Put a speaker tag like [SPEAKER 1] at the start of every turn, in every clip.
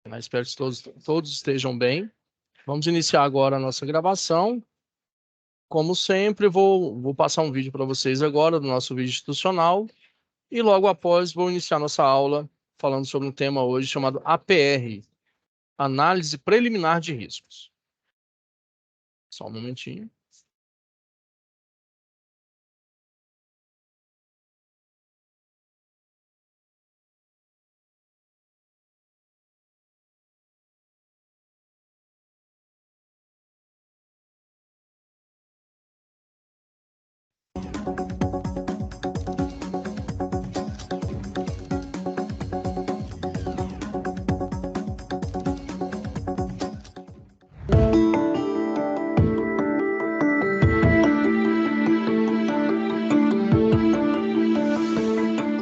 [SPEAKER 1] Eu espero que todos estejam bem. Vamos iniciar agora a nossa gravação. Como sempre, vou passar um vídeo para vocês agora do nosso vídeo institucional e logo após vou iniciar nossa aula falando sobre um tema hoje chamado APR, Análise Preliminar de Riscos. Só um momentinho.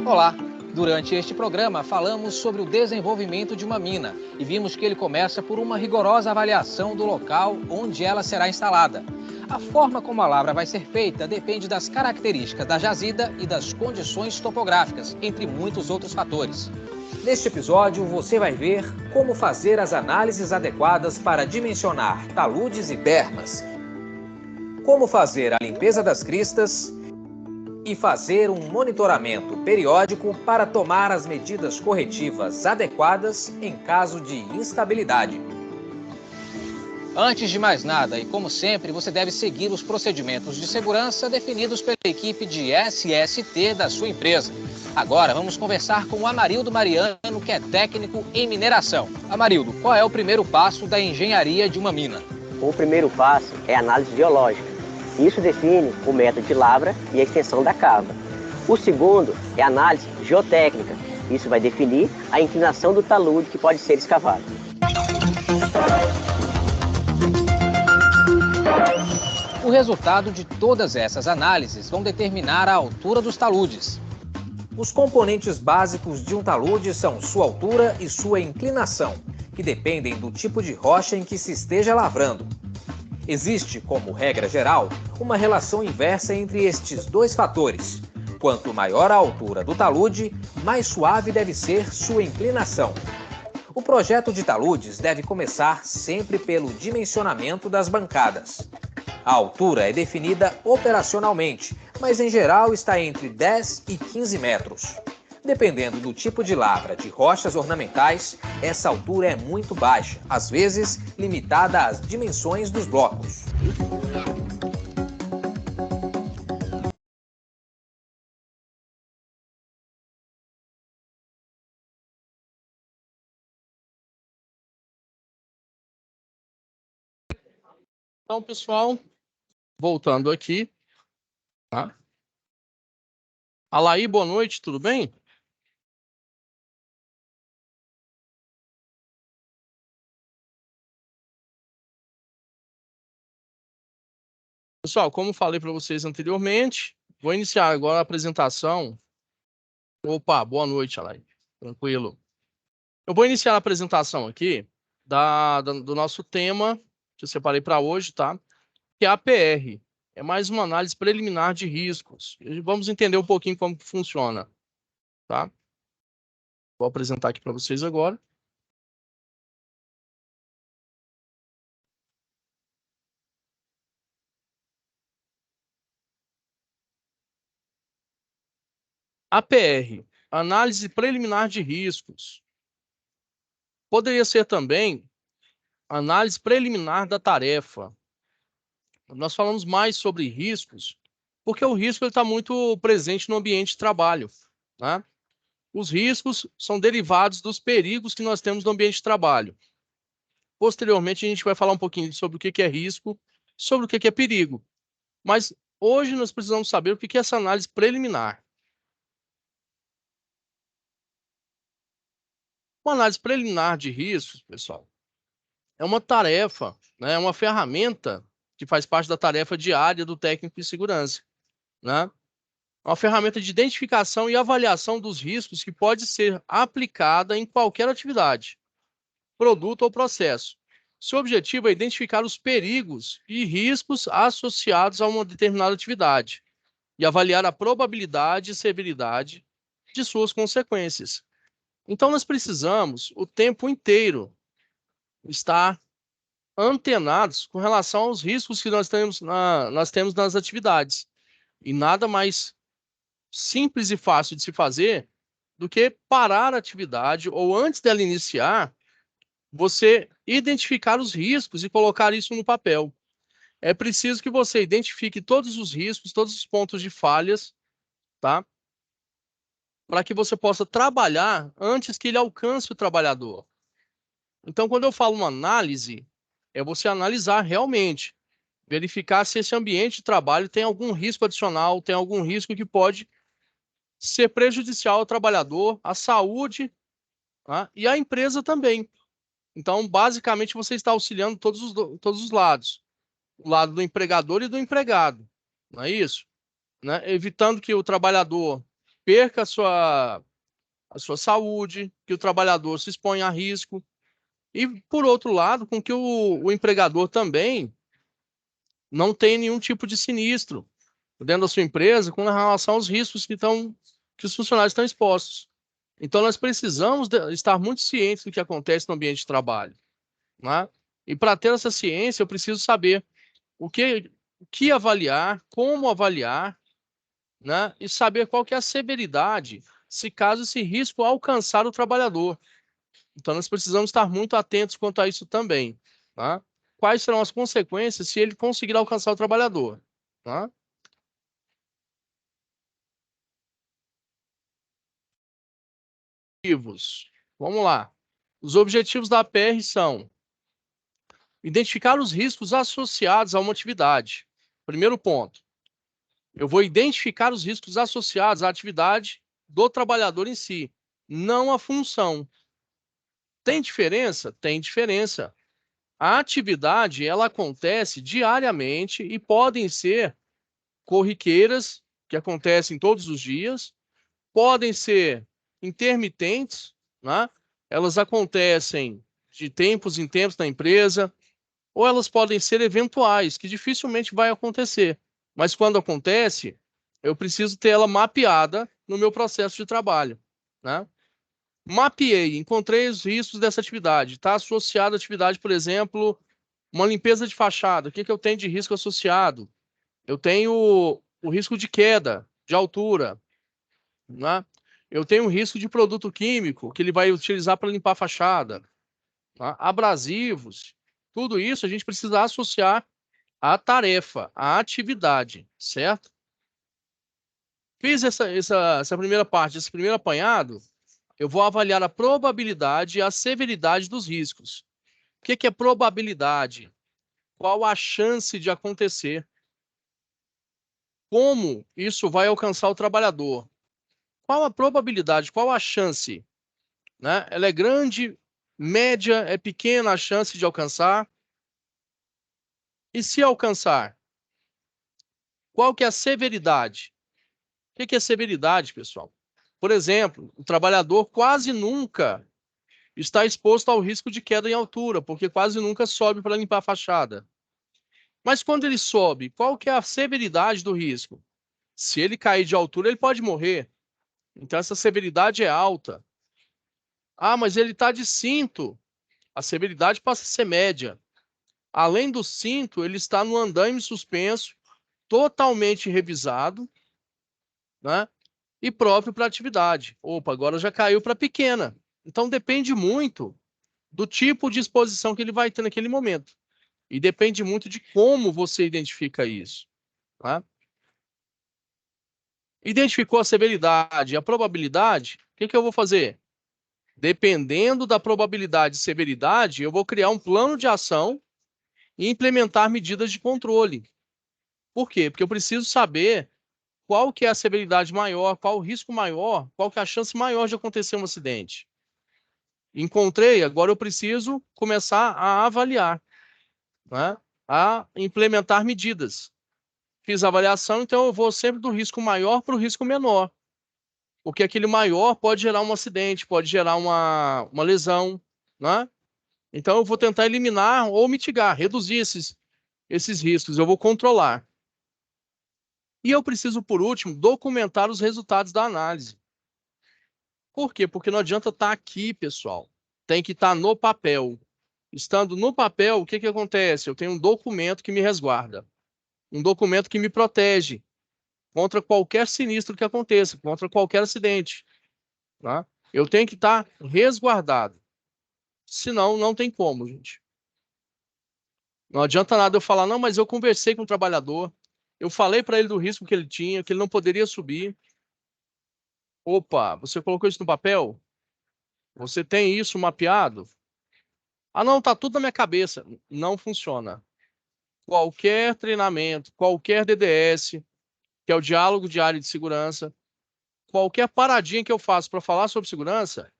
[SPEAKER 2] Olá! Durante este programa, falamos sobre o desenvolvimento de uma mina e vimos que ele começa por uma rigorosa avaliação do local onde ela será instalada. A forma como a lavra vai ser feita depende das características da jazida e das condições topográficas, entre muitos outros fatores. Neste episódio, você vai ver como fazer as análises adequadas para dimensionar taludes e bermas, como fazer a limpeza das cristas e fazer um monitoramento periódico para tomar as medidas corretivas adequadas em caso de instabilidade. Antes de mais nada, e como sempre, você deve seguir os procedimentos de segurança definidos pela equipe de SST da sua empresa. Agora vamos conversar com o Amarildo Mariano, que é técnico em mineração. Amarildo, qual é o primeiro passo da engenharia de uma mina?
[SPEAKER 3] O primeiro passo é a análise geológica. Isso define o método de lavra e a extensão da cava. O segundo é a análise geotécnica. Isso vai definir a inclinação do talude que pode ser escavado.
[SPEAKER 2] O resultado de todas essas análises vão determinar a altura dos taludes. Os componentes básicos de um talude são sua altura e sua inclinação, que dependem do tipo de rocha em que se esteja lavrando. Existe, como regra geral, uma relação inversa entre estes dois fatores. Quanto maior a altura do talude, mais suave deve ser sua inclinação. O projeto de taludes deve começar sempre pelo dimensionamento das bancadas. A altura é definida operacionalmente, mas em geral está entre 10 e 15 metros. Dependendo do tipo de lavra de rochas ornamentais, essa altura é muito baixa, às vezes limitada às dimensões dos blocos.
[SPEAKER 1] Então, pessoal, voltando aqui, tá? Alaí, boa noite, tudo bem? Pessoal, como falei para vocês anteriormente, vou iniciar agora a apresentação. Opa, boa noite, Alaí. Tranquilo. Eu vou iniciar a apresentação aqui do nosso tema que eu separei para hoje, tá? Que é a APR. É mais uma análise preliminar de riscos. E vamos entender um pouquinho como que funciona, tá? Vou apresentar aqui para vocês agora. APR, análise preliminar de riscos. Poderia ser também análise preliminar da tarefa. Nós falamos mais sobre riscos, porque o risco está muito presente no ambiente de trabalho, né? Os riscos são derivados dos perigos que nós temos no ambiente de trabalho. Posteriormente, a gente vai falar um pouquinho sobre o que é risco, sobre o que é perigo. Mas hoje nós precisamos saber o que é essa análise preliminar. Uma análise preliminar de riscos, pessoal, é uma tarefa, né? É uma ferramenta que faz parte da tarefa diária do técnico de segurança, né? Uma ferramenta de identificação e avaliação dos riscos que pode ser aplicada em qualquer atividade, produto ou processo. Seu objetivo é identificar os perigos e riscos associados a uma determinada atividade e avaliar a probabilidade e severidade de suas consequências. Então, nós precisamos o tempo inteiro estar antenados com relação aos riscos que nós temos nas atividades. E nada mais simples e fácil de se fazer do que parar a atividade ou, antes dela iniciar, você identificar os riscos e colocar isso no papel. É preciso que você identifique todos os riscos, todos os pontos de falhas, tá? Para que você possa trabalhar antes que ele alcance o trabalhador. Então, quando eu falo uma análise, é você analisar realmente, verificar se esse ambiente de trabalho tem algum risco adicional, tem algum risco que pode ser prejudicial ao trabalhador, à saúde, tá? E à empresa também. Então, basicamente, você está auxiliando todos os lados. O lado do empregador e do empregado, não é isso? Né? Evitando que o trabalhador perca a sua saúde, que o trabalhador se exponha a risco. E, por outro lado, com que o empregador também não tenha nenhum tipo de sinistro dentro da sua empresa com relação aos riscos que os funcionários estão expostos. Então, nós precisamos estar muito cientes do que acontece no ambiente de trabalho, né? E para ter essa ciência, eu preciso saber o que avaliar, como avaliar, né? E saber qual que é a severidade, se caso esse risco alcançar o trabalhador. Então, nós precisamos estar muito atentos quanto a isso também, tá? Quais serão as consequências se ele conseguir alcançar o trabalhador, tá? Vamos lá. Os objetivos da PR são identificar os riscos associados a uma atividade. Primeiro ponto. Eu vou identificar os riscos associados à atividade do trabalhador em si, não à função. Tem diferença? Tem diferença. A atividade, ela acontece diariamente e podem ser corriqueiras, que acontecem todos os dias, podem ser intermitentes, né? Elas acontecem de tempos em tempos na empresa, ou elas podem ser eventuais, que dificilmente vai acontecer. Mas quando acontece, eu preciso ter ela mapeada no meu processo de trabalho, né? Mapeei, encontrei os riscos dessa atividade. Está associado à atividade, por exemplo, uma limpeza de fachada. O que eu tenho de risco associado? Eu tenho o risco de queda, de altura, né? Eu tenho um risco de produto químico que ele vai utilizar para limpar a fachada, tá? Abrasivos. Tudo isso a gente precisa associar à tarefa, à atividade, certo? Fiz essa primeira parte, esse primeiro apanhado, eu vou avaliar a probabilidade e a severidade dos riscos. O que é probabilidade? Qual a chance de acontecer? Como isso vai alcançar o trabalhador? Qual a probabilidade? Qual a chance? Né? Ela é grande, média, é pequena a chance de alcançar? E se alcançar? Qual que é a severidade? O que é severidade, pessoal? Por exemplo, o trabalhador quase nunca está exposto ao risco de queda em altura, porque quase nunca sobe para limpar a fachada. Mas quando ele sobe, qual que é a severidade do risco? Se ele cair de altura, ele pode morrer. Então, essa severidade é alta. Ah, mas ele está de cinto. A severidade passa a ser média. Além do cinto, ele está no andaime suspenso, totalmente revisado, né? E próprio para atividade. Opa, agora já caiu para pequena. Então, depende muito do tipo de exposição que ele vai ter naquele momento. E depende muito de como você identifica isso, tá? Identificou a severidade e a probabilidade, o que eu vou fazer? Dependendo da probabilidade e severidade, eu vou criar um plano de ação e implementar medidas de controle. Por quê? Porque eu preciso saber qual que é a severidade maior, qual o risco maior, qual que é a chance maior de acontecer um acidente. Encontrei, agora eu preciso começar a avaliar, né? A implementar medidas. Fiz a avaliação, então eu vou sempre do risco maior para o risco menor. Porque aquele maior pode gerar um acidente, pode gerar uma lesão, né? Então eu vou tentar eliminar ou mitigar, reduzir esses riscos, eu vou controlar. E eu preciso, por último, documentar os resultados da análise. Por quê? Porque não adianta estar aqui, pessoal. Tem que estar no papel. Estando no papel, o que que acontece? Eu tenho um documento que me resguarda, um documento que me protege contra qualquer sinistro que aconteça, contra qualquer acidente, tá? Eu tenho que estar resguardado, senão não tem como, gente. Não adianta nada eu falar, não, mas eu conversei com o trabalhador, eu falei para ele do risco que ele tinha, que ele não poderia subir. Opa, você colocou isso no papel? Você tem isso mapeado? Ah, não, tá tudo na minha cabeça. Não funciona. Qualquer treinamento, qualquer DDS, que é o diálogo diário de segurança, qualquer paradinha que eu faço para falar sobre segurança,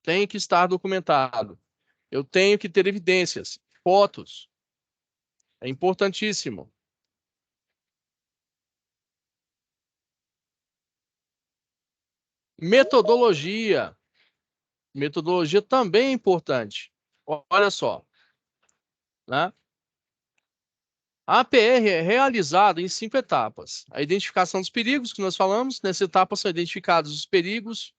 [SPEAKER 1] tem que estar documentado. Eu tenho que ter evidências, fotos. É importantíssimo. Metodologia. Metodologia também é importante. Olha só, né? A APR é realizada em 5 etapas. A identificação dos perigos, que nós falamos. Nessa etapa são identificados os perigos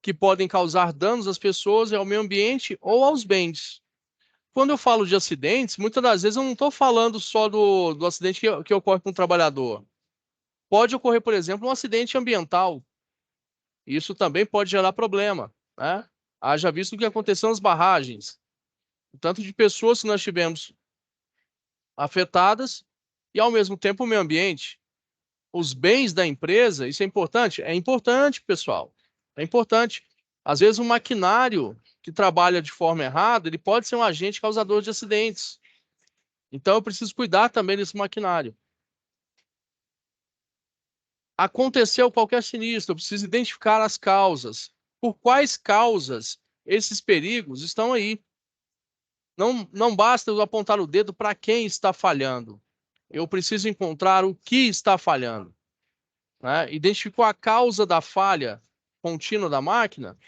[SPEAKER 1] que podem causar danos às pessoas e ao meio ambiente ou aos bens. Quando eu falo de acidentes, muitas das vezes eu não estou falando só do acidente que ocorre com o trabalhador. Pode ocorrer, por exemplo, um acidente ambiental. Isso também pode gerar problema, né? Haja visto o que aconteceu nas barragens. O tanto de pessoas que nós tivemos afetadas e, ao mesmo tempo, o meio ambiente. Os bens da empresa, isso é importante? É importante, pessoal. É importante. Às vezes, um maquinário que trabalha de forma errada, ele pode ser um agente causador de acidentes. Então, eu preciso cuidar também desse maquinário. Aconteceu qualquer sinistro, eu preciso identificar as causas. Por quais causas esses perigos estão aí? Não basta eu apontar o dedo para quem está falhando. Eu preciso encontrar o que está falhando, né? Identificou a causa da falha contínua da máquina,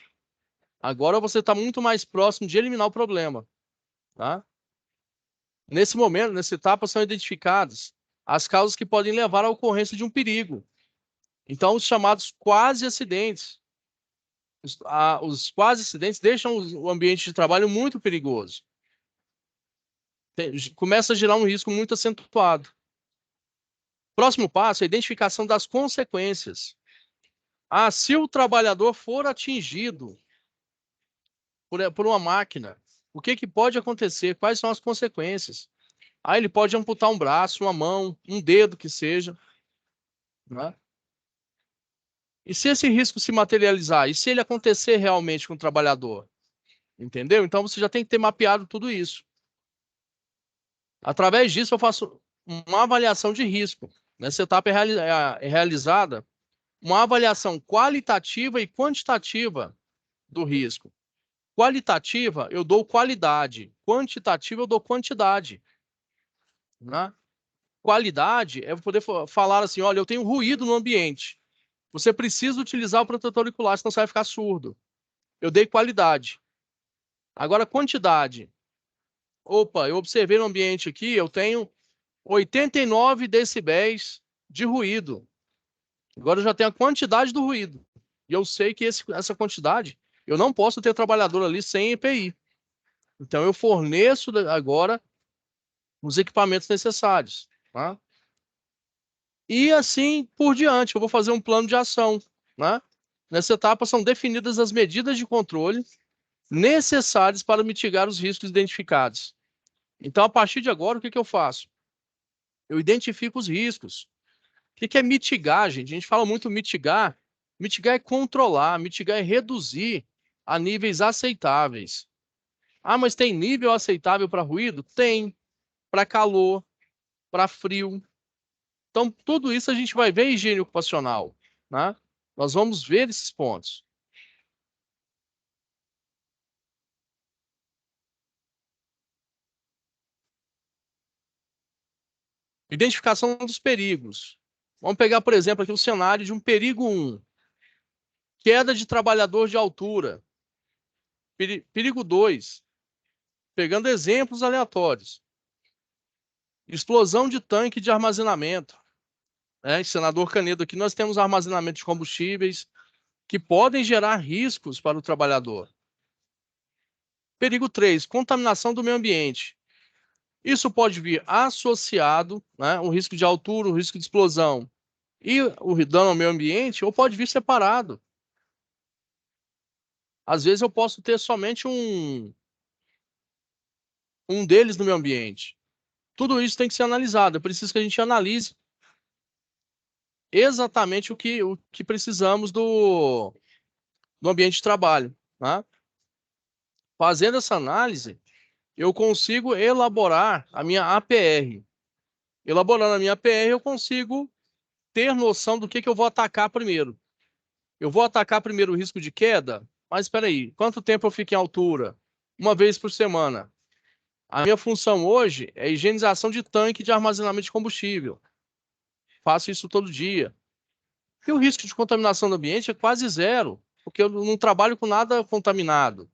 [SPEAKER 1] agora você está muito mais próximo de eliminar o problema, tá? Nesse momento, nessa etapa, são identificadas as causas que podem levar à ocorrência de um perigo. Então, os chamados quase acidentes. Os quase acidentes deixam o ambiente de trabalho muito perigoso. Começa a gerar um risco muito acentuado. Próximo passo é a identificação das consequências. Se o trabalhador for atingido por uma máquina, o que pode acontecer? Quais são as consequências? Ele pode amputar um braço, uma mão, um dedo que seja, né? E se esse risco se materializar? E se ele acontecer realmente com o trabalhador? Entendeu? Então você já tem que ter mapeado tudo isso. Através disso, eu faço uma avaliação de risco. Nessa etapa é realizada uma avaliação qualitativa e quantitativa do risco. Qualitativa, eu dou qualidade. Quantitativa, eu dou quantidade, né? Qualidade é poder falar assim, olha, eu tenho ruído no ambiente. Você precisa utilizar o protetor auricular, senão você vai ficar surdo. Eu dei qualidade. Agora, quantidade. Opa, eu observei no ambiente aqui, eu tenho 89 decibéis de ruído. Agora eu já tenho a quantidade do ruído. E eu sei que essa quantidade, eu não posso ter trabalhador ali sem EPI. Então eu forneço agora os equipamentos necessários, tá? E assim por diante, eu vou fazer um plano de ação, né? Nessa etapa são definidas as medidas de controle necessárias para mitigar os riscos identificados. Então, a partir de agora, o que eu faço? Eu identifico os riscos. O que é mitigar, gente? A gente fala muito mitigar. Mitigar é controlar, mitigar é reduzir a níveis aceitáveis. Mas tem nível aceitável para ruído? Tem. Para calor, para frio. Então, tudo isso a gente vai ver em higiene ocupacional, né? Nós vamos ver esses pontos. Identificação dos perigos. Vamos pegar, por exemplo, aqui o cenário de um perigo 1. Queda de trabalhador de altura. Perigo 2. Pegando exemplos aleatórios. Explosão de tanque de armazenamento. Senador Canedo, aqui nós temos armazenamento de combustíveis que podem gerar riscos para o trabalhador. Perigo 3, contaminação do meio ambiente. Isso pode vir associado, né, o risco de altura, o risco de explosão e o dano ao meio ambiente, ou pode vir separado. Às vezes eu posso ter somente um deles no meio ambiente. Tudo isso tem que ser analisado. É preciso que a gente analise exatamente o que precisamos do ambiente de trabalho. Tá? Fazendo essa análise, eu consigo elaborar a minha APR. Elaborando a minha APR, eu consigo ter noção do que eu vou atacar primeiro. Eu vou atacar primeiro o risco de queda, mas espera aí, quanto tempo eu fico em altura? Uma vez por semana. A minha função hoje é higienização de tanque de armazenamento de combustível. Faço isso todo dia. E o risco de contaminação do ambiente é quase zero, porque eu não trabalho com nada contaminado.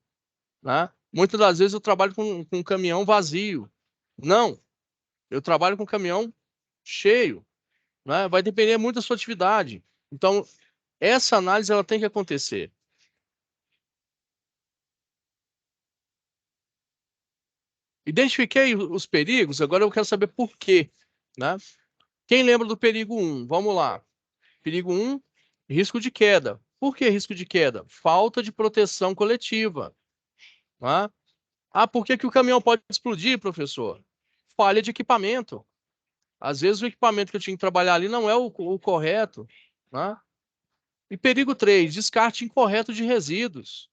[SPEAKER 1] Né? Muitas das vezes eu trabalho com um caminhão vazio. Não, eu trabalho com um caminhão cheio. Né? Vai depender muito da sua atividade. Então, essa análise ela tem que acontecer. Identifiquei os perigos, agora eu quero saber por quê. Né? Quem lembra do perigo 1? Vamos lá. Perigo 1, risco de queda. Por que risco de queda? Falta de proteção coletiva. Né? Ah, por que o caminhão pode explodir, professor? Falha de equipamento. Às vezes o equipamento que eu tinha que trabalhar ali não é o correto. Né? E perigo 3, descarte incorreto de resíduos.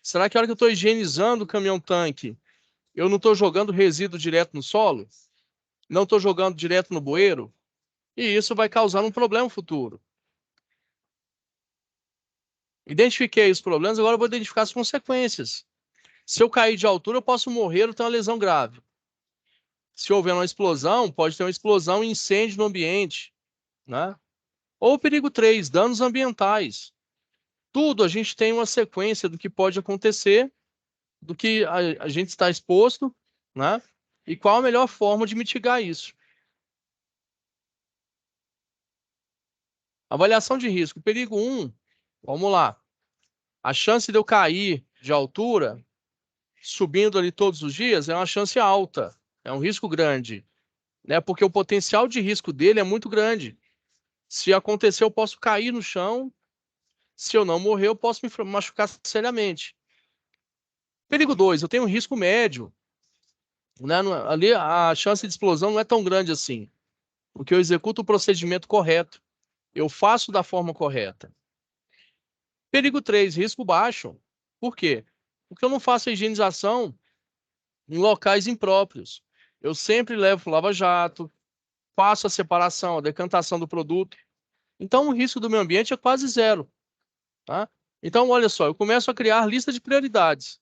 [SPEAKER 1] Será que a hora que eu estou higienizando o caminhão-tanque, eu não estou jogando resíduo direto no solo? Não estou jogando direto no bueiro? E isso vai causar um problema futuro. Identifiquei os problemas, agora eu vou identificar as consequências. Se eu cair de altura, eu posso morrer ou ter uma lesão grave. Se houver uma explosão, pode ter uma explosão e incêndio no ambiente. Né? Ou perigo 3, danos ambientais. Tudo a gente tem uma sequência do que pode acontecer, do que a gente está exposto, né? E qual a melhor forma de mitigar isso. Avaliação de risco. Perigo 1, vamos lá. A chance de eu cair de altura, subindo ali todos os dias, é uma chance alta. É um risco grande. Né? Porque o potencial de risco dele é muito grande. Se acontecer, eu posso cair no chão. Se eu não morrer, eu posso me machucar seriamente. Perigo 2, eu tenho um risco médio. Né? Ali a chance de explosão não é tão grande assim, porque eu executo o procedimento correto. Eu faço da forma correta. Perigo 3, risco baixo. Por quê? Porque eu não faço a higienização em locais impróprios. Eu sempre levo lava-jato, faço a separação, a decantação do produto. Então, o risco do meio ambiente é quase zero. Tá? Então, olha só, eu começo a criar lista de prioridades.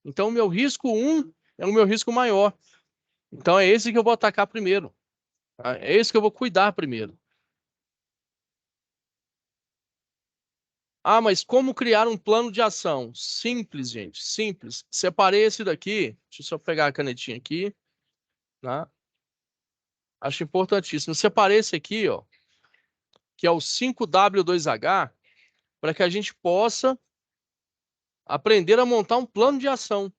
[SPEAKER 1] Então, o meu risco 1 é o meu risco maior. Então, é esse que eu vou atacar primeiro. Tá? É esse que eu vou cuidar primeiro. Ah, mas como criar um plano de ação? Simples, gente, simples. Separei esse daqui. Deixa eu só pegar a canetinha aqui. Tá? Acho importantíssimo. Separei esse aqui, ó, que é o 5W2H, para que a gente possa aprender a montar um plano de ação.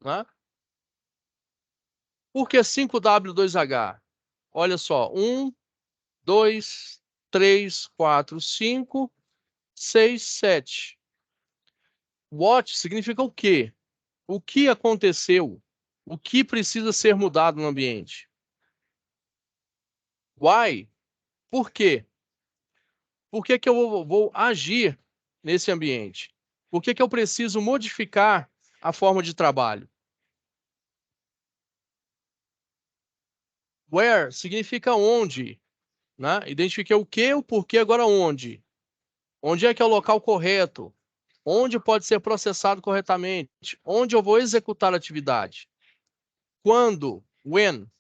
[SPEAKER 1] Né? Por que 5W2H? Olha só, 1, 2, 3, 4, 5, 6, 7. What significa o quê? O que aconteceu? O que precisa ser mudado no ambiente? Why? Por quê? Por que eu vou agir nesse ambiente? Por que eu preciso modificar a forma de trabalho? Where significa onde. Né? Identifiquei o que, o porquê, agora onde. Onde é que é o local correto? Onde pode ser processado corretamente? Onde eu vou executar a atividade? Quando? When?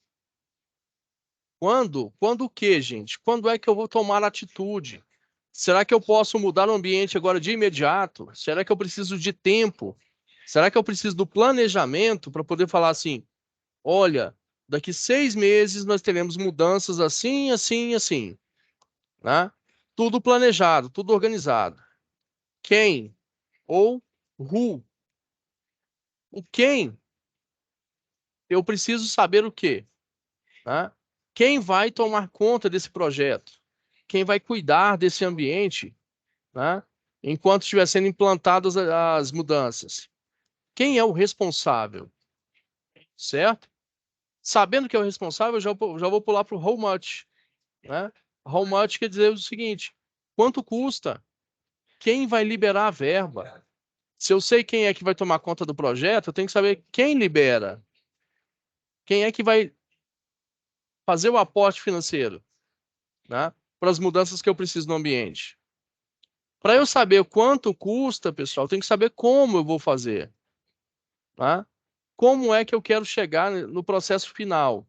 [SPEAKER 1] Quando? Quando o quê, gente? Quando é que eu vou tomar atitude? Será que eu posso mudar o ambiente agora de imediato? Será que eu preciso de tempo? Será que eu preciso do planejamento para poder falar assim, olha, daqui 6 meses nós teremos mudanças assim, assim, assim, né? Tudo planejado, tudo organizado. Quem ou who O quem, eu preciso saber o quê? Né? Quem vai tomar conta desse projeto? Quem vai cuidar desse ambiente, né? Enquanto estiver sendo implantadas as mudanças? Quem é o responsável? Certo? Sabendo que é o responsável, eu já vou pular para o how much. Né? How much quer dizer o seguinte: quanto custa? Quem vai liberar a verba? Se eu sei quem é que vai tomar conta do projeto, eu tenho que saber quem libera. Quem é que vai fazer o aporte financeiro, né, para as mudanças que eu preciso no ambiente. Para eu saber quanto custa, pessoal, eu tenho que saber como eu vou fazer. Tá? Como é que eu quero chegar no processo final?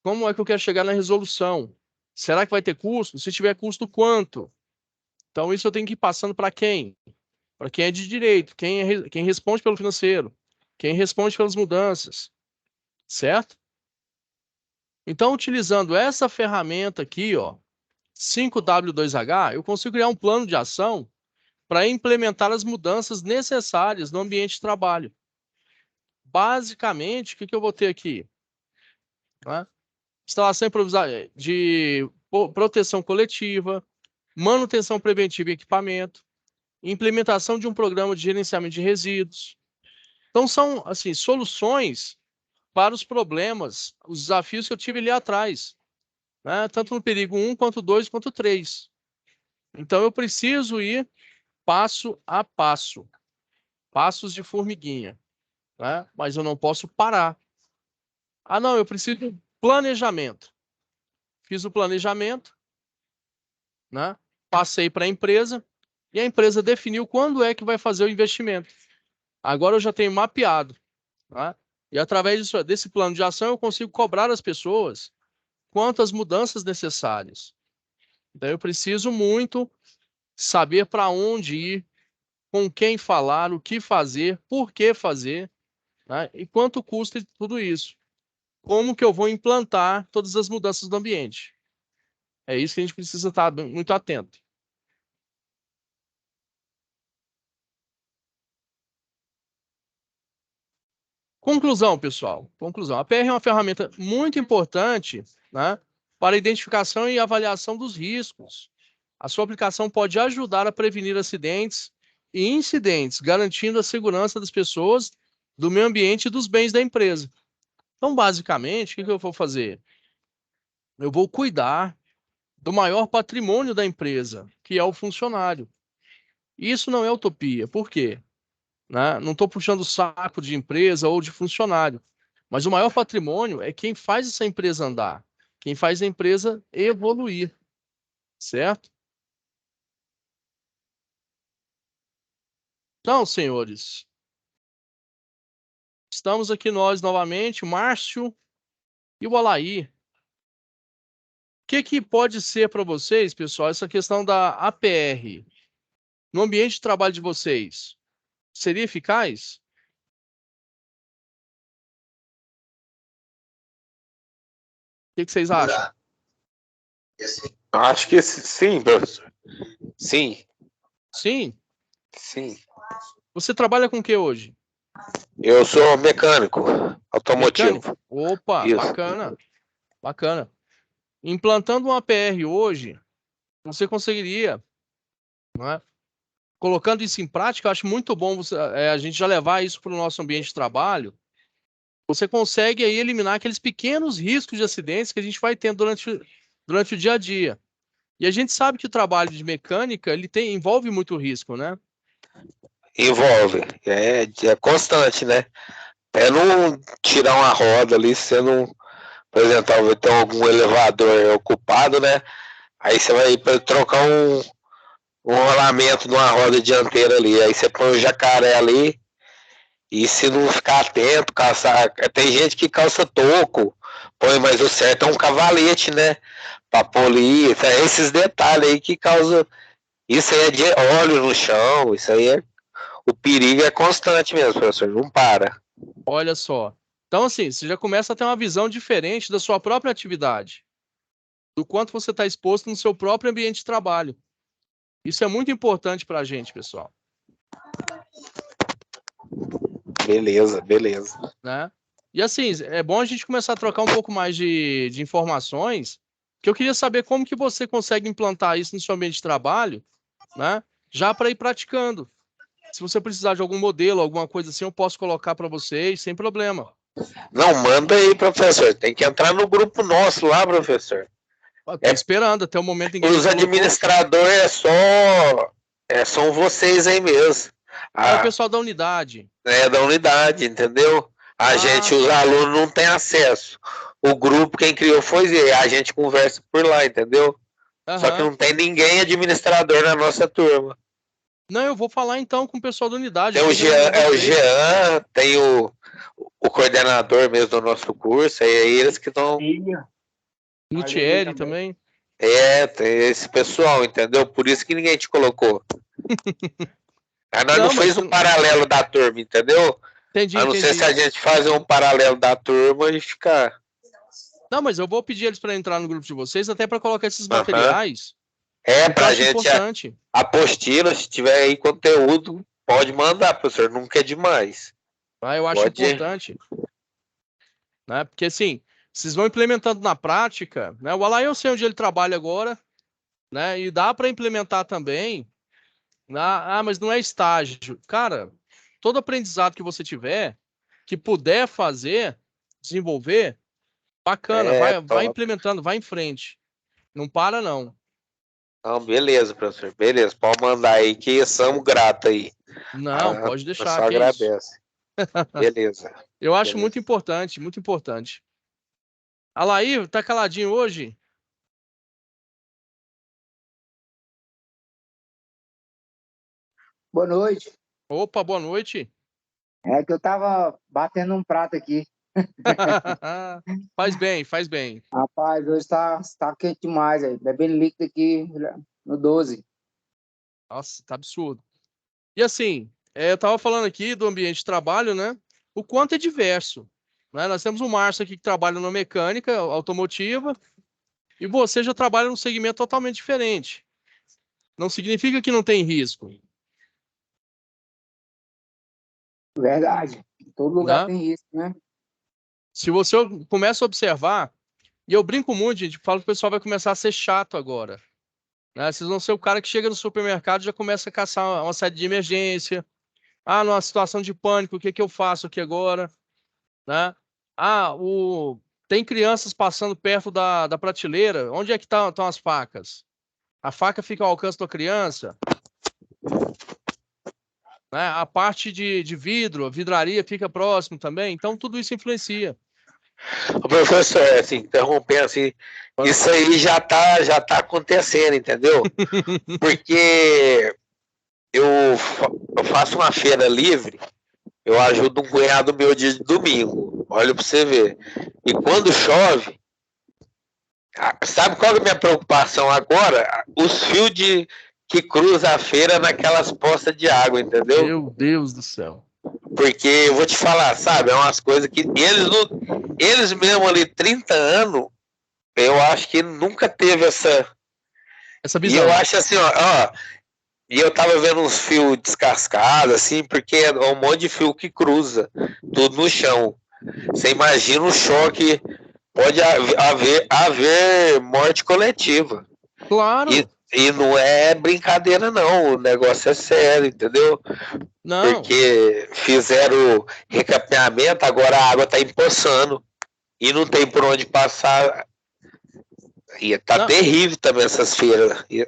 [SPEAKER 1] Como é que eu quero chegar na resolução? Será que vai ter custo? Se tiver custo, quanto? Então, isso eu tenho que ir passando para quem? Para quem é de direito, quem responde pelo financeiro, quem responde pelas mudanças, certo? Então, utilizando essa ferramenta aqui, ó, 5W2H, eu consigo criar um plano de ação para implementar as mudanças necessárias no ambiente de trabalho. Basicamente, o que eu vou ter aqui? Né? Instalação improvisada de proteção coletiva, manutenção preventiva em equipamento, implementação de um programa de gerenciamento de resíduos. Então, são assim, soluções para os problemas, os desafios que eu tive ali atrás, né? Tanto no perigo 1, quanto 2, quanto 3. Então, eu preciso ir passo a passo, passos de formiguinha, né? Mas eu não posso parar. Ah, não, eu preciso de planejamento. Fiz o planejamento, né? Passei para a empresa e a empresa definiu quando é que vai fazer o investimento. Agora eu já tenho mapeado, né? E através desse plano de ação eu consigo cobrar as pessoas quantas mudanças necessárias. Então eu preciso muito saber para onde ir, com quem falar, o que fazer, por que fazer, né? E quanto custa tudo isso. Como que eu vou implantar todas as mudanças do ambiente. É isso que a gente precisa estar muito atento. Conclusão, pessoal. Conclusão. A PR é uma ferramenta muito importante, né, para a identificação e avaliação dos riscos. A sua aplicação pode ajudar a prevenir acidentes e incidentes, garantindo a segurança das pessoas, do meio ambiente e dos bens da empresa. Então, basicamente, o que eu vou fazer? Eu vou cuidar do maior patrimônio da empresa, que é o funcionário. Isso não é utopia. Por quê? Né? Não estou puxando o saco de empresa ou de funcionário. Mas o maior patrimônio é quem faz essa empresa andar, quem faz a empresa evoluir, certo? Então, senhores, estamos aqui nós novamente, o Márcio e o Alair. O que pode ser para vocês, pessoal, essa questão da APR no ambiente de trabalho de vocês? Seria eficaz? O que vocês acham?
[SPEAKER 4] Acho que sim, professor. Sim.
[SPEAKER 1] Sim?
[SPEAKER 4] Sim.
[SPEAKER 1] Você trabalha com o que hoje?
[SPEAKER 4] Eu sou mecânico automotivo.
[SPEAKER 1] Mecânico? Opa,
[SPEAKER 4] Isso.
[SPEAKER 1] bacana. Bacana. Implantando um APR hoje, você conseguiria, né? Colocando isso em prática, eu acho muito bom a gente já levar isso para o nosso ambiente de trabalho. Você consegue aí eliminar aqueles pequenos riscos de acidentes que a gente vai tendo durante o dia a dia. E a gente sabe que o trabalho de mecânica envolve muito risco, né?
[SPEAKER 4] Envolve. É constante, né? É não tirar uma roda ali, você não. Por exemplo, talvez tenha algum elevador ocupado, né? Aí você vai trocar um rolamento numa roda dianteira ali. Aí você põe o jacaré ali. E se não ficar atento, tem gente que calça toco, põe, mas o certo é um cavalete, né? Pra polir, esses detalhes aí que causam. Isso aí é de óleo no chão, isso aí é. O perigo é constante mesmo, professor, não para.
[SPEAKER 1] Olha só. Então, assim, você já começa a ter uma visão diferente da sua própria atividade, do quanto você está exposto no seu próprio ambiente de trabalho. Isso é muito importante para a gente, pessoal.
[SPEAKER 4] Beleza, beleza.
[SPEAKER 1] né? E assim, é bom a gente começar a trocar um pouco mais de informações, que eu queria saber como que você consegue implantar isso no seu ambiente de trabalho, né? Já para ir praticando. Se você precisar de algum modelo, alguma coisa assim, eu posso colocar para vocês, sem problema.
[SPEAKER 4] Não, manda aí, professor. Tem que entrar no grupo nosso lá, professor.
[SPEAKER 1] Tô esperando, até o momento em que
[SPEAKER 4] Os administradores são vocês aí mesmo.
[SPEAKER 1] É o pessoal da unidade.
[SPEAKER 4] É da unidade, entendeu? A gente, os alunos, não tem acesso. O grupo, quem criou foi a gente conversa por lá, entendeu? Só que não tem ninguém administrador na nossa turma.
[SPEAKER 1] Não, eu vou falar então com o pessoal da unidade.
[SPEAKER 4] Tem o Jean, tem o coordenador mesmo do nosso curso, é eles que estão.
[SPEAKER 1] Lutieri também.
[SPEAKER 4] Tem esse pessoal, entendeu? Por isso que ninguém te colocou. Aí nós não fez um paralelo da turma, entendeu?
[SPEAKER 1] Entendi,
[SPEAKER 4] a não ser se a gente fazer um paralelo da turma e ficar.
[SPEAKER 1] Não, mas eu vou pedir eles para entrar no grupo de vocês, até para colocar esses materiais.
[SPEAKER 4] Pra gente. Importante. Apostila, se tiver aí conteúdo, pode mandar, professor. Nunca é demais.
[SPEAKER 1] Eu acho importante. Né? Porque assim, vocês vão implementando na prática, né? O Alain, eu sei onde ele trabalha agora, né? E dá para implementar também. Mas não é estágio. Cara, todo aprendizado que você tiver, que puder fazer, desenvolver, bacana, vai implementando, vai em frente. Não para, não.
[SPEAKER 4] Não, beleza, professor. Beleza, pode mandar aí que somos gratos aí.
[SPEAKER 1] Não, pode deixar.
[SPEAKER 4] Só agradece. Beleza.
[SPEAKER 1] Eu acho muito importante, muito importante. Alair, tá caladinho hoje?
[SPEAKER 5] Boa noite.
[SPEAKER 1] Opa, boa noite.
[SPEAKER 5] É que eu tava batendo um prato aqui.
[SPEAKER 1] Faz bem, faz bem.
[SPEAKER 5] Rapaz, hoje tá quente demais aí. Bebendo líquido aqui no 12.
[SPEAKER 1] Nossa, tá absurdo. E assim, eu tava falando aqui do ambiente de trabalho, né? O quanto é diverso. Né? Nós temos o Márcio aqui que trabalha na mecânica automotiva e você já trabalha num segmento totalmente diferente. Não significa que não tem risco.
[SPEAKER 5] Verdade. Todo lugar tem risco, né?
[SPEAKER 1] Se você começa a observar, e eu brinco muito, gente, falo que o pessoal vai começar a ser chato agora. Né? Vocês vão ser o cara que chega no supermercado e já começa a caçar uma saída de emergência. Numa situação de pânico, o que eu faço aqui agora? Né? Tem crianças passando perto da prateleira. Onde é que estão as facas? A faca fica ao alcance da criança. Né? A parte de vidro, a vidraria fica próximo também. Então, tudo isso influencia.
[SPEAKER 4] Professor, assim, interrompendo assim, isso aí já tá acontecendo, entendeu? Porque eu faço uma feira livre, eu ajudo um cunhado meu de domingo, olha para você ver. E quando chove, sabe qual é a minha preocupação agora? Os fios que cruzam a feira naquelas poças de água, entendeu?
[SPEAKER 1] Meu Deus do céu.
[SPEAKER 4] Porque eu vou te falar, sabe, é umas coisas que eles mesmo ali, 30 anos, eu acho que nunca teve essa visão. E eu acho assim, e eu tava vendo uns fios descascados, assim, porque é um monte de fio que cruza, tudo no chão. Você imagina o choque, pode haver morte coletiva.
[SPEAKER 1] Claro.
[SPEAKER 4] E não é brincadeira, não, o negócio é sério, entendeu?
[SPEAKER 1] Não.
[SPEAKER 4] Porque fizeram recapeamento, agora a água tá empoçando e não tem por onde passar. E tá terrível também essas feiras. E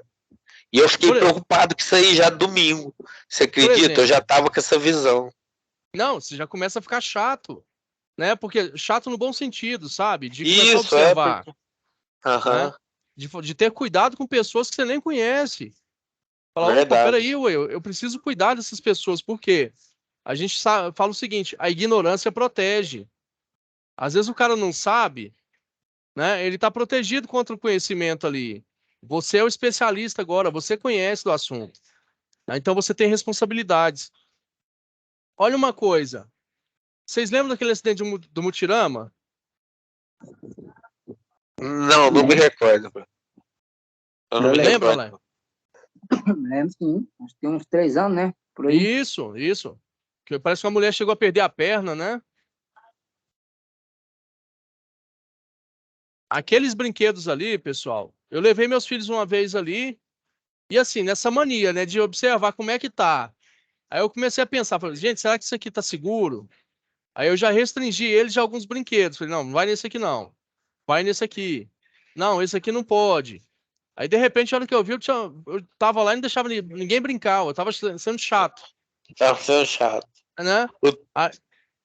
[SPEAKER 4] eu fiquei preocupado com isso aí já domingo. Você acredita? Eu já tava com essa visão.
[SPEAKER 1] Não, você já começa a ficar chato, né? Porque chato no bom sentido, sabe? De começar
[SPEAKER 4] isso,
[SPEAKER 1] a observar.
[SPEAKER 4] Né?
[SPEAKER 1] De ter cuidado com pessoas que você nem conhece. Falar, opa, peraí, eu preciso cuidar dessas pessoas. Por quê? A gente fala o seguinte, a ignorância protege. Às vezes o cara não sabe, né? Ele está protegido contra o conhecimento ali. Você é o especialista agora, você conhece do assunto. Né? Então você tem responsabilidades. Olha uma coisa. Vocês lembram daquele acidente do Mutirama?
[SPEAKER 4] Não me recordo.
[SPEAKER 1] Eu não me lembro, Alain?
[SPEAKER 5] Lembro sim. Acho que tem uns 3 anos, né? Por aí.
[SPEAKER 1] Isso. Que parece que uma mulher chegou a perder a perna, né? Aqueles brinquedos ali, pessoal, eu levei meus filhos uma vez ali, e assim, nessa mania, né, de observar como é que tá. Aí eu comecei a pensar, falei, gente, será que isso aqui tá seguro? Aí eu já restringi eles de alguns brinquedos. Falei, não vai nesse aqui não. Vai nesse aqui. Não, esse aqui não pode. Aí, de repente, a hora que eu vi, eu tava lá e não deixava ninguém brincar. Eu tava sendo chato,
[SPEAKER 4] Tá sendo chato.
[SPEAKER 1] né? Aí,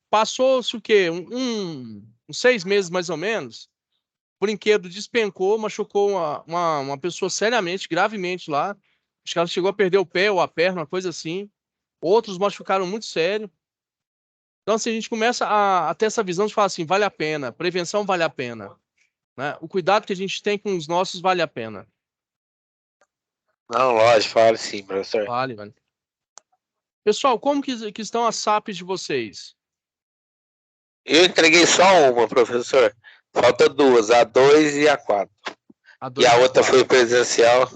[SPEAKER 1] passou-se o quê? Uns 6 meses, mais ou menos. O brinquedo despencou, machucou uma pessoa seriamente, gravemente lá. Acho que ela chegou a perder o pé ou a perna, uma coisa assim. Outros machucaram muito sério. Então, assim, a gente começa a ter essa visão de falar assim, vale a pena, prevenção vale a pena, né? O cuidado que a gente tem com os nossos vale a pena.
[SPEAKER 4] Não, lógico, fala sim, professor.
[SPEAKER 1] Vale, vale. Pessoal, como que estão as SAPs de vocês?
[SPEAKER 4] Eu entreguei só uma, professor. Falta 2, a 2 e a 4. E a outra foi presencial.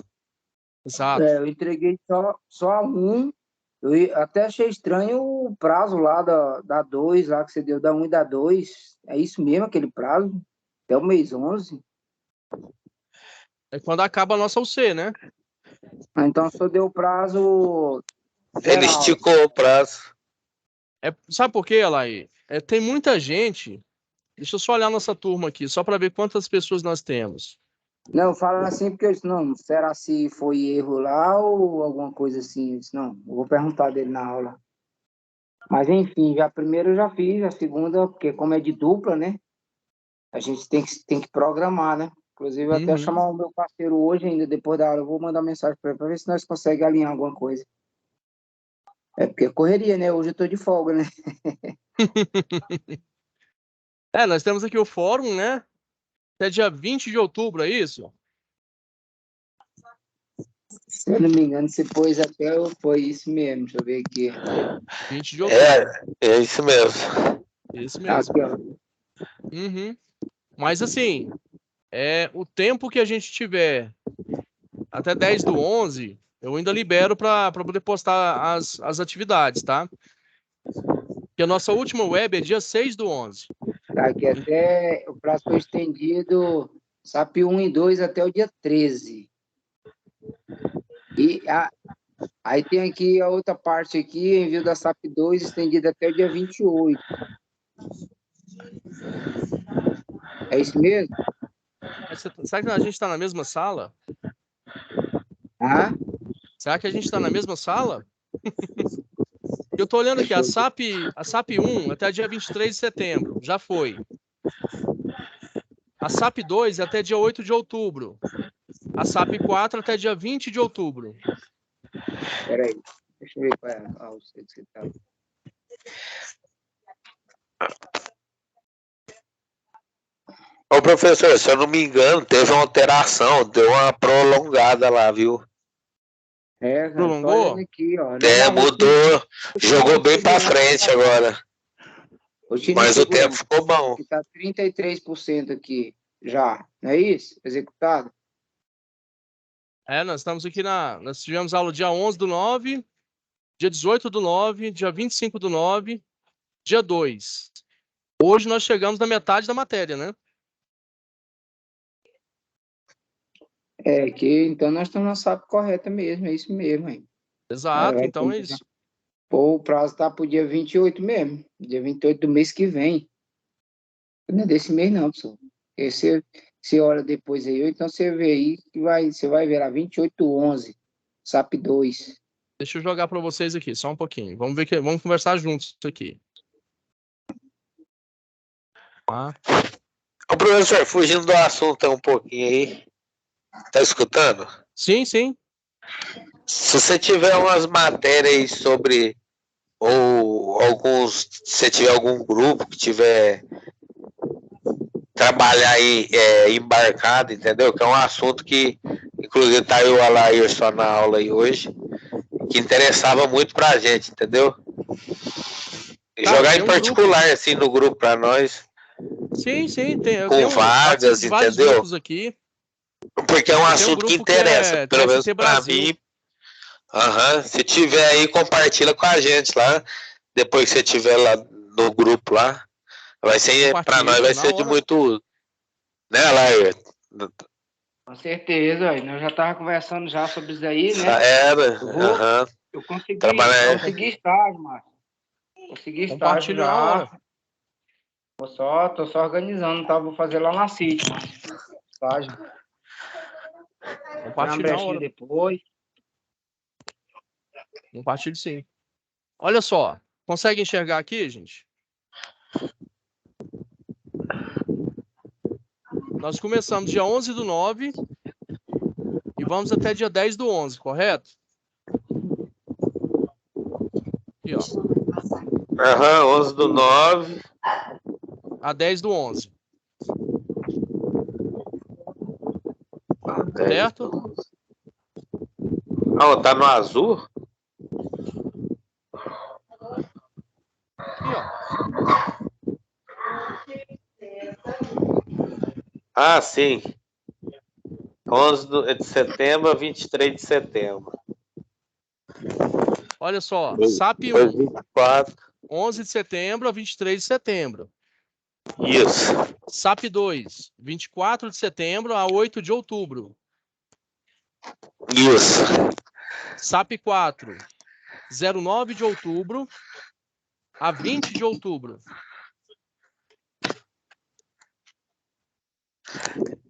[SPEAKER 1] Exato.
[SPEAKER 5] Eu entreguei só a 1. Eu até achei estranho o prazo lá da 2, lá que você deu, da 1 e da 2. É isso mesmo, aquele prazo? Até o mês 11?
[SPEAKER 1] É quando acaba a nossa UC, né?
[SPEAKER 5] Então só deu o prazo
[SPEAKER 4] Ele
[SPEAKER 5] geral.
[SPEAKER 4] esticou o prazo.
[SPEAKER 1] Sabe por quê, Alaí? Tem muita gente. Deixa eu só olhar nossa turma aqui, só para ver quantas pessoas nós temos.
[SPEAKER 5] Não, fala assim porque eu disse, não, será se foi erro lá ou alguma coisa assim? Eu disse, não, eu vou perguntar dele na aula. Mas enfim, já a primeira eu já fiz, a segunda, porque como é de dupla, né? A gente tem que programar, né? Inclusive, eu até chamar o meu parceiro hoje ainda, depois da aula, eu vou mandar mensagem para ele para ver se nós conseguimos alinhar alguma coisa. É porque é correria, né? Hoje eu tô de folga, né?
[SPEAKER 1] Nós temos aqui o fórum, né? Até dia 20 de outubro, é isso?
[SPEAKER 5] Se eu não me engano, você pôs até, foi isso mesmo, deixa eu ver aqui.
[SPEAKER 1] 20 de outubro.
[SPEAKER 4] É isso mesmo.
[SPEAKER 1] Isso mesmo.
[SPEAKER 5] Aqui, ó.
[SPEAKER 1] Uhum. Mas assim, o tempo que a gente tiver até 10/11, eu ainda libero para poder postar as atividades, tá? Porque a nossa última web é dia 6/11.
[SPEAKER 5] Tá aqui até, o prazo foi estendido, SAP 1 e 2 até o dia 13. E aí tem aqui a outra parte aqui, envio da SAP 2 estendido até o dia 28. É isso mesmo?
[SPEAKER 1] Será que a gente está na mesma sala?
[SPEAKER 5] Ah?
[SPEAKER 1] Será que a gente está na mesma sala? Eu tô olhando aqui, a SAP 1 até dia 23 de setembro, já foi. A SAP 2 até dia 8 de outubro. A SAP 4 até dia 20 de outubro.
[SPEAKER 5] Peraí, deixa eu ver qual é o que você tá.
[SPEAKER 4] Ô, professor, se eu não me engano, teve uma alteração, deu uma prolongada lá, viu?
[SPEAKER 1] Prolongou?
[SPEAKER 5] Aqui, ó.
[SPEAKER 4] Mudou, jogou bem pra frente agora. Mas o tempo ficou bom.
[SPEAKER 5] Está 33% aqui já, não é isso? Executado?
[SPEAKER 1] Nós estamos aqui nós tivemos aula dia 11/9, dia 18/9, dia 25/9, dia 2. Hoje nós chegamos na metade da matéria, né?
[SPEAKER 5] Então nós estamos na SAP correta mesmo, é isso mesmo, hein?
[SPEAKER 1] Exato, então é isso.
[SPEAKER 5] Pô, o prazo está para o dia 28 mesmo, dia 28 do mês que vem. Não é desse mês não, pessoal. Você olha depois aí, ou então você vê aí, que você vai ver lá, 28/11, SAP 2.
[SPEAKER 1] Deixa eu jogar para vocês aqui, só um pouquinho. Vamos conversar juntos aqui. Tá?
[SPEAKER 4] Ô, professor, fugindo do assunto um pouquinho aí. Tá escutando?
[SPEAKER 1] Sim, sim.
[SPEAKER 4] Se você tiver umas matérias aí sobre, ou se você tiver algum grupo que tiver trabalhar aí embarcado, entendeu? Que é um assunto que, inclusive, tá eu Alair só na aula aí hoje, que interessava muito pra gente, entendeu? E jogar em particular, grupo, assim, no grupo pra nós.
[SPEAKER 1] Sim,
[SPEAKER 4] com vagas, entendeu?
[SPEAKER 1] Aqui.
[SPEAKER 4] Porque é um assunto que interessa, pelo menos pra mim. Se tiver aí, compartilha com a gente lá. depois que você tiver lá no grupo lá, vai ser, para nós vai ser de muito uso. Né, Lair?
[SPEAKER 5] Com certeza, nós já tava conversando já sobre isso aí, né?
[SPEAKER 4] Era,
[SPEAKER 5] eu consegui estágio, Márcio. Consegui estágio já. Tô só organizando, tá? Vou fazer lá na City, Márcio. Estágio.
[SPEAKER 1] Compartilhar hora.
[SPEAKER 5] Depois.
[SPEAKER 1] Compartilhe sim. Olha só, consegue enxergar aqui, gente? Nós começamos dia 11/9 e vamos até dia 10/11, correto? Aqui, ó.
[SPEAKER 4] 11/9
[SPEAKER 1] a 10/11. Certo?
[SPEAKER 4] Não, tá no azul?
[SPEAKER 1] Aqui, ó.
[SPEAKER 4] Ah, sim. 11 de setembro a 23 de setembro.
[SPEAKER 1] Olha só, SAP 1.
[SPEAKER 4] 24.
[SPEAKER 1] 11 de setembro a 23 de setembro.
[SPEAKER 4] Isso.
[SPEAKER 1] SAP 2, 24 de setembro a 8 de outubro.
[SPEAKER 4] Isso.
[SPEAKER 1] SAP 4, 09 de outubro a 20 de outubro.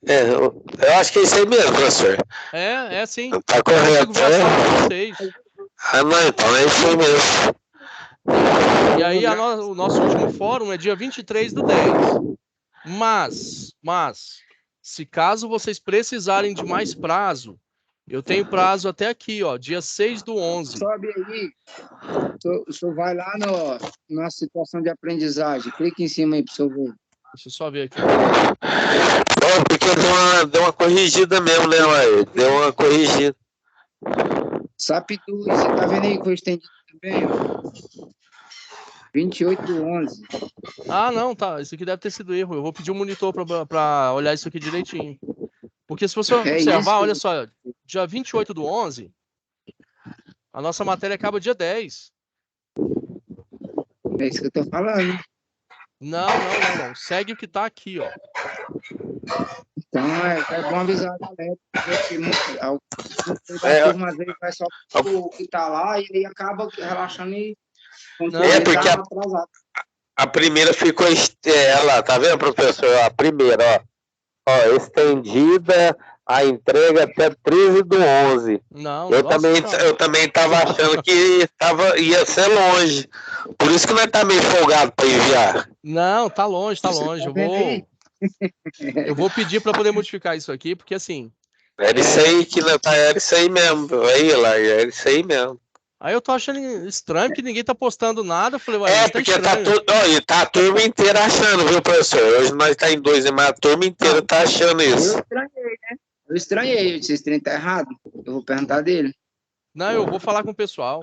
[SPEAKER 4] Eu acho que é isso aí mesmo, professor.
[SPEAKER 1] É sim.
[SPEAKER 4] Tá correto.
[SPEAKER 1] Vocês.
[SPEAKER 4] Não, então é isso aí mesmo.
[SPEAKER 1] E aí o nosso último fórum é dia 23/10. Mas, se caso vocês precisarem de mais prazo, eu tenho prazo até aqui, ó, dia 6/11.
[SPEAKER 5] Sobe aí. O senhor vai lá na situação de aprendizagem. Clica em cima aí para o senhor ver.
[SPEAKER 1] Deixa eu só ver aqui.
[SPEAKER 4] Porque deu uma corrigida mesmo, né, Lair? Deu uma corrigida.
[SPEAKER 5] SAP 2, você tá vendo aí que foi estendido também, ó. 28/11.
[SPEAKER 1] Ah, não, tá. Isso aqui deve ter sido erro. Eu vou pedir um monitor para olhar isso aqui direitinho. Porque se você observar, olha só, dia 28/11, a nossa matéria acaba dia 10.
[SPEAKER 5] É isso que eu tô falando.
[SPEAKER 1] Não. Segue o que tá aqui, ó.
[SPEAKER 5] Então é bom avisar a galera. A turma às vezes vai só o que tá lá e aí acaba relaxando e
[SPEAKER 4] porque a primeira ficou ela, tá vendo, professor? A primeira, ó, estendida a entrega até 13/11.
[SPEAKER 1] Não,
[SPEAKER 4] eu também tava achando que ia ser longe. Por isso que nós tá meio folgado para enviar.
[SPEAKER 1] Não, tá longe. Eu vou pedir para poder modificar isso aqui, porque assim.
[SPEAKER 4] Era isso aí que era isso aí mesmo. Aí, lá, era isso aí mesmo.
[SPEAKER 1] Aí eu tô achando estranho que ninguém tá postando nada. Eu falei, ué,
[SPEAKER 4] porque tá a turma inteira achando, viu, professor? Hoje nós tá em 2, mas a turma inteira tá achando isso.
[SPEAKER 5] Eu estranhei, vocês terem tá errado. Eu vou perguntar dele.
[SPEAKER 1] Não, eu vou falar com o pessoal.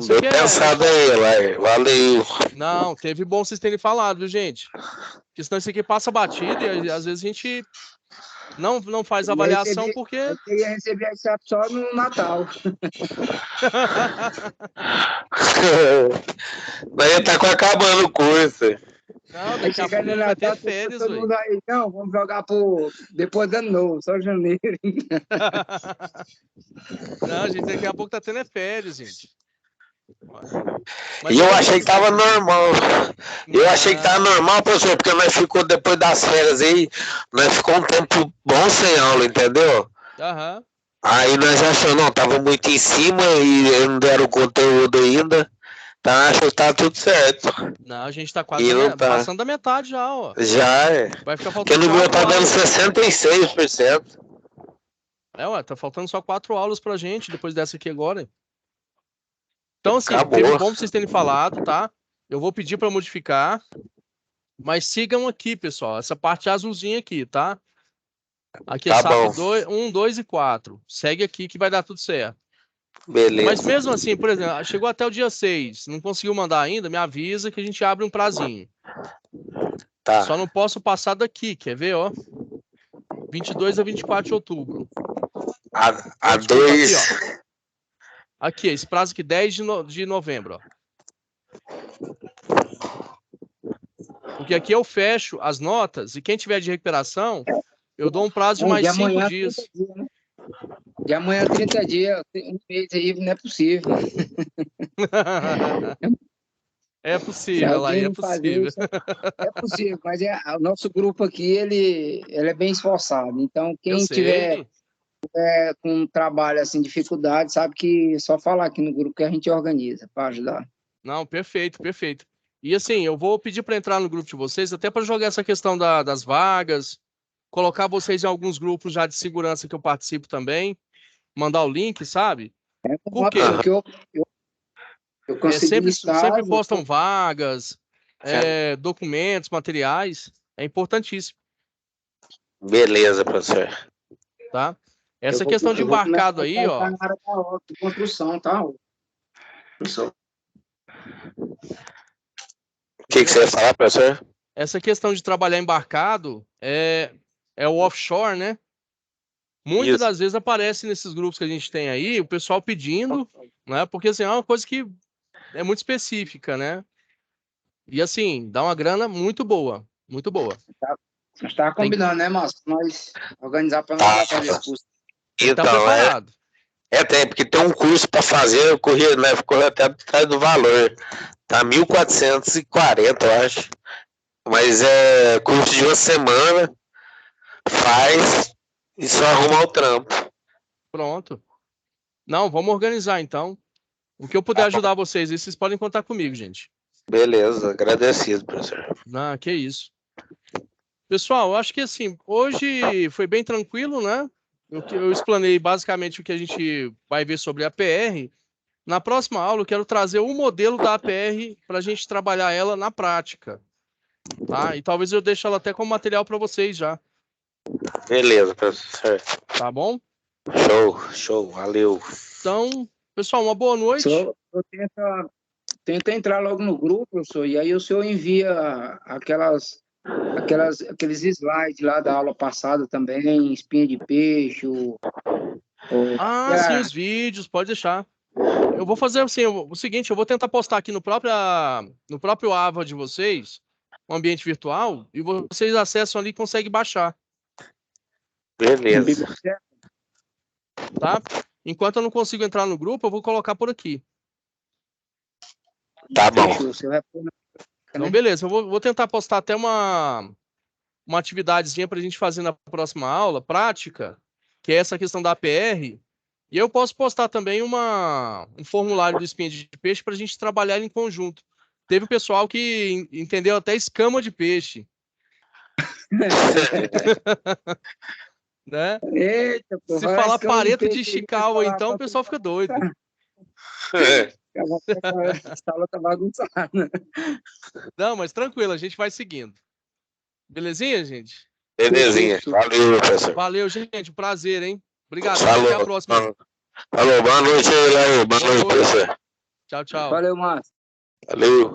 [SPEAKER 4] Deu pensado aí, Lair. Valeu.
[SPEAKER 1] Não, teve bom vocês terem falado, viu, gente? Porque senão isso aqui passa batido e às vezes a gente não faz avaliação porque...
[SPEAKER 5] Eu ia receber a SAP só no Natal.
[SPEAKER 4] Daí tá acabando o curso.
[SPEAKER 1] Não, daqui a pouco vai ter férias, velho.
[SPEAKER 5] Não, vamos jogar depois do ano novo, só janeiro.
[SPEAKER 1] Não, gente, daqui a pouco tá tendo férias, gente.
[SPEAKER 4] E eu achei que tava normal. Eu achei que tava normal, professor, porque nós ficou depois das férias aí, nós ficou um tempo bom sem aula, entendeu?
[SPEAKER 1] Aham.
[SPEAKER 4] Aí nós achamos, não, tava muito em cima e não deram o conteúdo ainda. Tá, acho que tá tudo certo.
[SPEAKER 1] Não, a gente tá quase passando da metade já, ó.
[SPEAKER 4] Já é.
[SPEAKER 1] Vai ficar faltando.
[SPEAKER 4] Porque no meu tá dando 66%.
[SPEAKER 1] Ué, tá faltando só 4 aulas pra gente depois dessa aqui agora. Então, assim,
[SPEAKER 4] Acabou.
[SPEAKER 1] teve bom vocês terem falado, tá? Eu vou pedir para modificar, mas sigam aqui, pessoal, essa parte azulzinha aqui, tá? Aqui é SAP 1, 2 e 4. Segue aqui que vai dar tudo certo.
[SPEAKER 4] Beleza.
[SPEAKER 1] Mas mesmo assim, por exemplo, chegou até o dia 6, não conseguiu mandar ainda, me avisa que a gente abre um prazinho.
[SPEAKER 4] Tá.
[SPEAKER 1] Só não posso passar daqui, quer ver, ó? 22 a 24 de outubro.
[SPEAKER 4] A 2...
[SPEAKER 1] Aqui, esse prazo aqui, 10 de novembro, ó. Porque aqui eu fecho as notas e quem tiver de recuperação, eu dou um prazo de mais 5 dias.
[SPEAKER 5] 30 dias, né? De amanhã a 30 dias, um mês aí, não é possível.
[SPEAKER 1] É possível, lá, é possível.
[SPEAKER 5] É possível, mas o nosso grupo aqui, ele é bem esforçado. Então, quem tiver com um trabalho, assim, dificuldade, sabe que é só falar aqui no grupo que a gente organiza para ajudar.
[SPEAKER 1] Não, perfeito, perfeito. E assim, eu vou pedir para entrar no grupo de vocês, até para jogar essa questão das vagas, colocar vocês em alguns grupos já de segurança que eu participo também, mandar o link, sabe? Por quê?
[SPEAKER 5] Eu consegui
[SPEAKER 1] sempre postam vagas, documentos, materiais. É importantíssimo.
[SPEAKER 4] Beleza, professor.
[SPEAKER 1] Tá? Essa questão de embarcado aí, ó.
[SPEAKER 5] Na área de construção, tá?
[SPEAKER 4] O que você ia falar, professor?
[SPEAKER 1] Essa questão de trabalhar embarcado é o offshore, né? Muitas das vezes aparece nesses grupos que a gente tem aí, o pessoal pedindo, né? Porque assim, é uma coisa que é muito específica, né? E assim, dá uma grana muito boa, muito boa.
[SPEAKER 5] Nós estávamos combinando, né, Márcio? Nós organizar para nós fazer o curso.
[SPEAKER 4] Então,
[SPEAKER 1] preparado.
[SPEAKER 4] Tem, porque tem um curso para fazer, eu corri até atrás do valor. Tá 1.440, eu acho. Mas é curso de uma semana, faz e só arruma o trampo.
[SPEAKER 1] Pronto. Não, vamos organizar então. O que eu puder ajudar vocês, vocês podem contar comigo, gente.
[SPEAKER 4] Beleza, agradecido, professor.
[SPEAKER 1] Não, que isso. Pessoal, eu acho que assim, hoje foi bem tranquilo, né? Eu explanei basicamente o que a gente vai ver sobre a APR. Na próxima aula, eu quero trazer o modelo da APR para a gente trabalhar ela na prática. Tá? E talvez eu deixe ela até como material para vocês já.
[SPEAKER 4] Beleza, professor.
[SPEAKER 1] Tá bom?
[SPEAKER 4] Show, valeu.
[SPEAKER 1] Então, pessoal, uma boa noite.
[SPEAKER 5] Eu tenta entrar logo no grupo, professor, e aí o senhor envia aqueles slides lá da aula passada também, espinha de peixe.
[SPEAKER 1] Sim, os vídeos, pode deixar. Eu vou fazer assim, o seguinte, eu vou tentar postar aqui no próprio Ava de vocês, um ambiente virtual, e vocês acessam ali e conseguem baixar.
[SPEAKER 4] Beleza.
[SPEAKER 1] Tá? Enquanto eu não consigo entrar no grupo, eu vou colocar por aqui.
[SPEAKER 4] Tá bom.
[SPEAKER 1] Então, beleza, eu vou tentar postar até uma atividadezinha para a gente fazer na próxima aula, prática, que é essa questão da APR. E eu posso postar também um formulário do espinha de peixe para a gente trabalhar em conjunto. Teve pessoal que entendeu até escama de peixe. Né?
[SPEAKER 5] Eita, pô,
[SPEAKER 1] se falar pareta de Ishikawa, então o pessoal fica doido.
[SPEAKER 5] A aula tá bagunçada.
[SPEAKER 1] Não, mas tranquilo, a gente vai seguindo. Belezinha, gente?
[SPEAKER 4] Belezinha. Valeu, professor.
[SPEAKER 1] Valeu, gente. Prazer, hein? Obrigado.
[SPEAKER 4] Falou.
[SPEAKER 1] Até a próxima.
[SPEAKER 4] Falou. Boa noite aí, Léo. Boa noite, professor.
[SPEAKER 1] Tchau, tchau.
[SPEAKER 5] Valeu, Márcio.
[SPEAKER 4] Valeu.